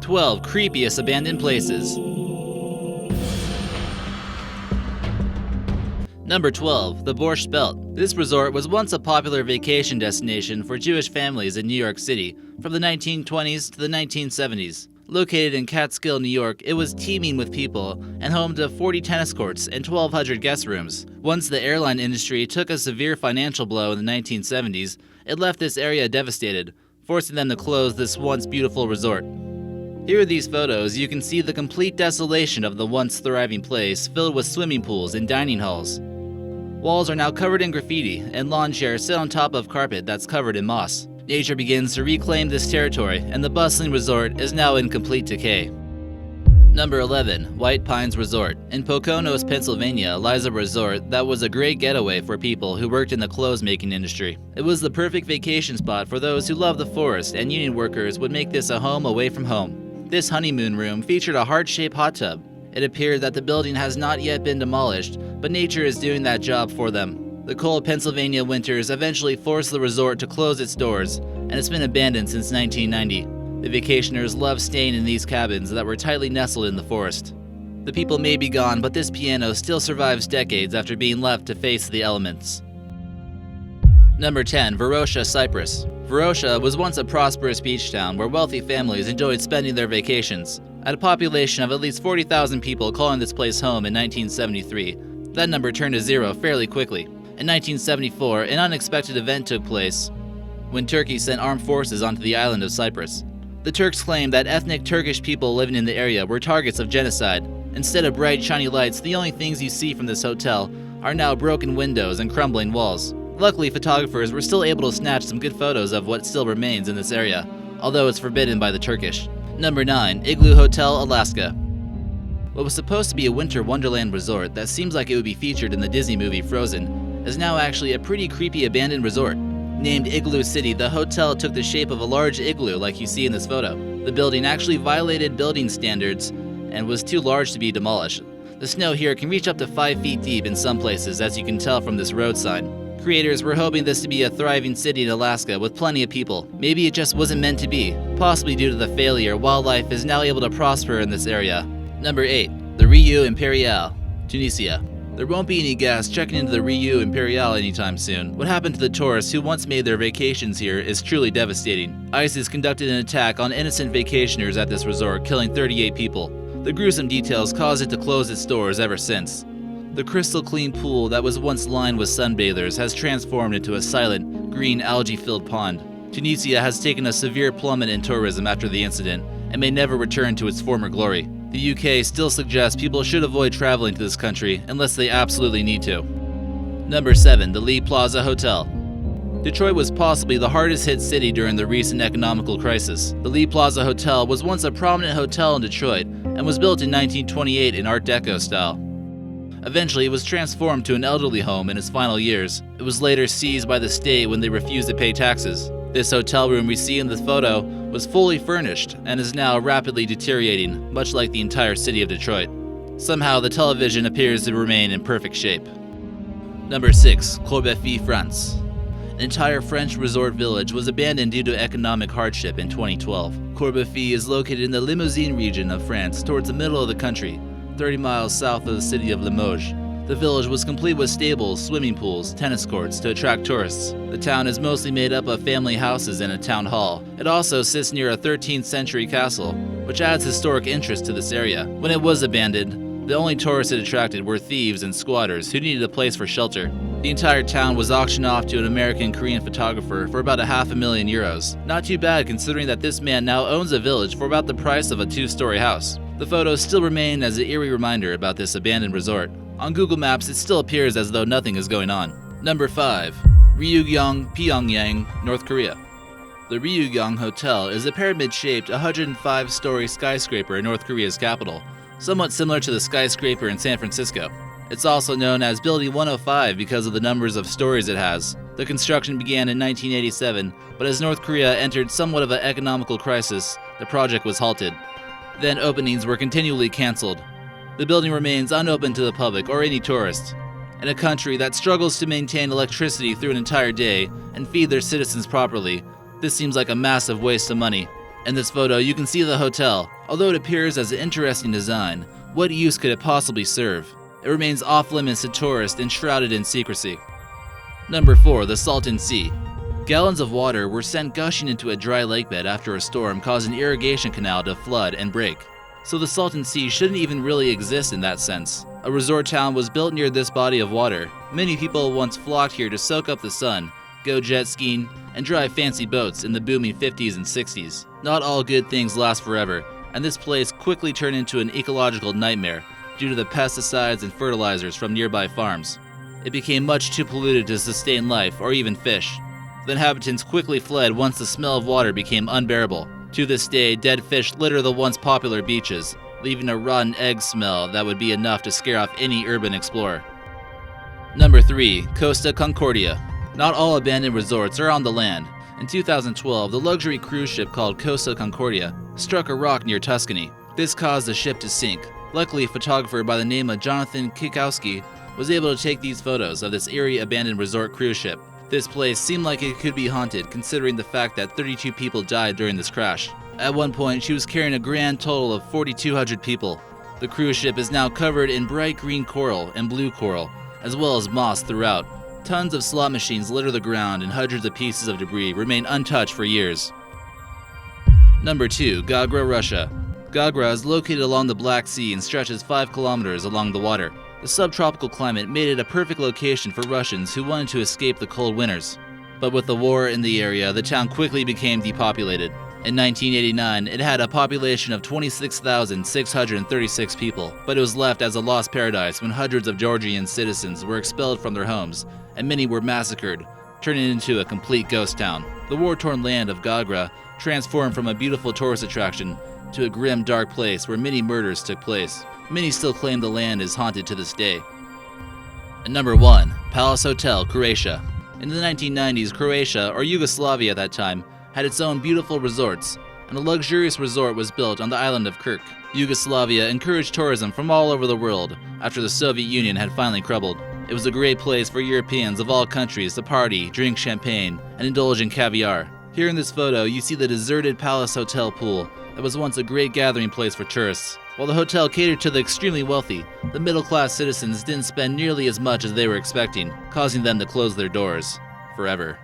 12 Creepiest Abandoned Places. Number 12, the Borscht Belt. This resort was once a popular vacation destination for Jewish families in New York City from the 1920s to the 1970s. Located in Catskill, New York, it was teeming with people and home to 40 tennis courts and 1,200 guest rooms. Once the airline industry took a severe financial blow in the 1970s, it left this area devastated, forcing them to close this once beautiful resort. Here are these photos. You can see the complete desolation of the once thriving place, filled with swimming pools and dining halls. Walls are now covered in graffiti, and lawn chairs sit on top of carpet that's covered in moss. Nature begins to reclaim this territory, and the bustling resort is now in complete decay. Number 11, White Pines Resort. In Poconos, Pennsylvania, lies a resort that was a great getaway for people who worked in the clothes-making industry. It was the perfect vacation spot for those who love the forest, and union workers would make this a home away from home. This honeymoon room featured a heart-shaped hot tub. It appeared that the building has not yet been demolished, but nature is doing that job for them. The cold Pennsylvania winters eventually forced the resort to close its doors, and it's been abandoned since 1990. The vacationers love staying in these cabins that were tightly nestled in the forest. The people may be gone, but this piano still survives decades after being left to face the elements. Number 10, Verrocchio Cypress. Verrocchio was once a prosperous beach town where wealthy families enjoyed spending their vacations. At a population of at least 40,000 people calling this place home in 1973, that number turned to zero fairly quickly. In 1974, an unexpected event took place when Turkey sent armed forces onto the island of Cyprus. The Turks claimed that ethnic Turkish people living in the area were targets of genocide. Instead of bright, shiny lights, the only things you see from this hotel are now broken windows and crumbling walls. Luckily, photographers were still able to snatch some good photos of what still remains in this area, although it's forbidden by the Turkish. Number 9, Igloo Hotel, Alaska. What was supposed to be a winter wonderland resort that seems like it would be featured in the Disney movie Frozen is now actually a pretty creepy abandoned resort. Named Igloo City, the hotel took the shape of a large igloo like you see in this photo. The building actually violated building standards and was too large to be demolished. The snow here can reach up to 5 feet deep in some places, as you can tell from this road sign. Creators were hoping this to be a thriving city in Alaska with plenty of people. Maybe it just wasn't meant to be. Possibly due to the failure, wildlife is now able to prosper in this area. Number 8, the Ryu Imperial Tunisia. There won't be any guests checking into the Ryu Imperial anytime soon. What happened to the tourists who once made their vacations here is truly devastating. ISIS conducted an attack on innocent vacationers at this resort, killing 38 people. The gruesome details caused it to close its doors ever since. The crystal clean pool that was once lined with sunbathers has transformed into a silent, green algae-filled pond. Tunisia has taken a severe plummet in tourism after the incident and may never return to its former glory. The UK still suggests people should avoid traveling to this country unless they absolutely need to. Number 7, the Lee Plaza Hotel. Detroit was possibly the hardest hit city during the recent economical crisis. The Lee Plaza Hotel was once a prominent hotel in Detroit and was built in 1928 in Art Deco style. Eventually, it was transformed to an elderly home in its final years. It was later seized by the state when they refused to pay taxes. This hotel room we see in the photo was fully furnished and is now rapidly deteriorating, much like the entire city of Detroit. Somehow, the television appears to remain in perfect shape. Number 6, Korba Fee, France. An entire French resort village was abandoned due to economic hardship in 2012. Corba Fee is located in the Limousin region of France, towards the middle of the country, 30 miles south of the city of Limoges. The village was complete with stables, swimming pools, tennis courts to attract tourists. The town is mostly made up of family houses and a town hall. It also sits near a 13th century castle, which adds historic interest to this area. When it was abandoned, the only tourists it attracted were thieves and squatters who needed a place for shelter. The entire town was auctioned off to an American-Korean photographer for about €500,000. Not too bad considering that this man now owns a village for about the price of a 2-story house. The photos still remain as an eerie reminder about this abandoned resort. On Google Maps, it still appears as though nothing is going on. Number 5, Ryu Yong Pyongyang, North Korea. The Ryu Yong Hotel is a pyramid-shaped 105-story skyscraper in North Korea's capital, somewhat similar to the skyscraper in San Francisco. It's also known as Building 105 because of the numbers of stories it has. The construction began in 1987, but as North Korea entered somewhat of an economical crisis, the project was halted. Then openings were continually canceled. The building remains unopened to the public or any tourists. In a country that struggles to maintain electricity through an entire day and feed their citizens properly, this seems like a massive waste of money. In this photo, you can see the hotel. Although it appears as an interesting design, what use could it possibly serve? It remains off-limits to tourists and shrouded in secrecy. Number 4. The Salton Sea. Gallons of water were sent gushing into a dry lakebed after a storm caused an irrigation canal to flood and break. So the Salton Sea shouldn't even really exist in that sense. A resort town was built near this body of water. Many people once flocked here to soak up the sun, go jet skiing, and drive fancy boats in the booming 50s and 60s. Not all good things last forever, and this place quickly turned into an ecological nightmare due to the pesticides and fertilizers from nearby farms. It became much too polluted to sustain life or even fish. The inhabitants quickly fled once the smell of water became unbearable. To this day, dead fish litter the once popular beaches, leaving a rotten egg smell that would be enough to scare off any urban explorer. Number 3. Costa Concordia. Not all abandoned resorts are on the land. In 2012, the luxury cruise ship called Costa Concordia struck a rock near Tuscany. This caused the ship to sink. Luckily, a photographer by the name of Jonathan Kikowski was able to take these photos of this eerie abandoned resort cruise ship. This place seemed like it could be haunted, considering the fact that 32 people died during this crash. At one point, she was carrying a grand total of 4,200 people. The cruise ship is now covered in bright green coral and blue coral, as well as moss throughout. Tons of slot machines litter the ground and hundreds of pieces of debris remain untouched for years. Number 2. Gatha Russia. Gatha is located along the Black Sea and stretches 5 kilometers along the water. The subtropical climate made it a perfect location for Russians who wanted to escape the cold winters. But with the war in the area, the town quickly became depopulated. In 1989, it had a population of 26,636 people, but it was left as a lost paradise when hundreds of Georgian citizens were expelled from their homes, and many were massacred, turning it into a complete ghost town. The war-torn land of Gatha transformed from a beautiful tourist attraction to a grim, dark place where many murders took place. Many still claim the land is haunted to this day. And number 1. Palace Hotel, Croatia. In the 1990s, Croatia, or Yugoslavia at that time, had its own beautiful resorts, and a luxurious resort was built on the island of Krk. Yugoslavia encouraged tourism from all over the world after the Soviet Union had finally crumbled. It was a great place for Europeans of all countries to party, drink champagne, and indulge in caviar. Here in this photo, you see the deserted Palace Hotel pool that was once a great gathering place for tourists. While the hotel catered to the extremely wealthy, the middle-class citizens didn't spend nearly as much as they were expecting, causing them to close their doors forever.